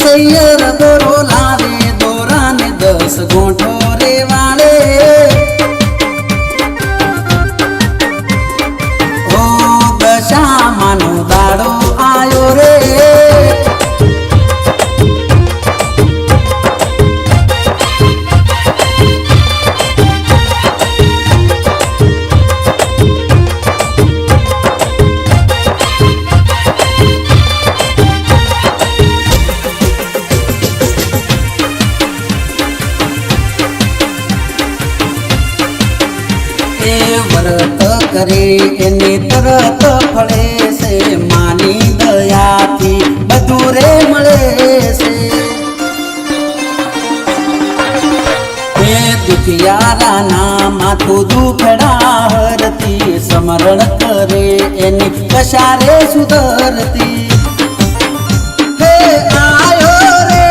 તૈયાર દોરો લાવે દોરાને 10 ગોઠો રે વાળે ઓ દશામાનો દાડો આયો રે व्रत करे एने तरत फळे से मानी दयाथी बधु रे मळे से हे दुखियाराना माथुं दुखड़ा हरती स्मरण करे एनी कशा रे सुधरती हे आयो रे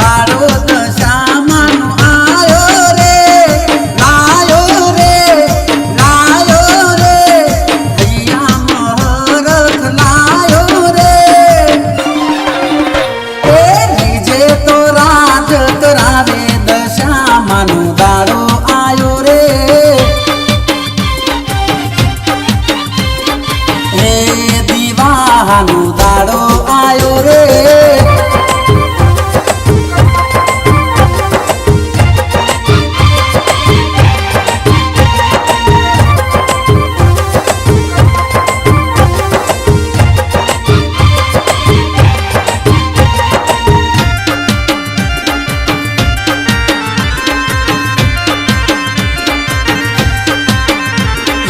दाड़ो दशामानो आयो रे दाड़ो आयो रे हे दीवानो दाड़ो आयो रे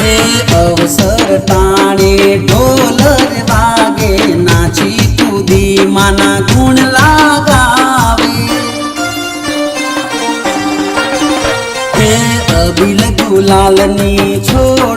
अवसर टाणे ढोल रे वागे नाची कूदी माना गुण लगावे हे अबिल गुलाल नी छोड़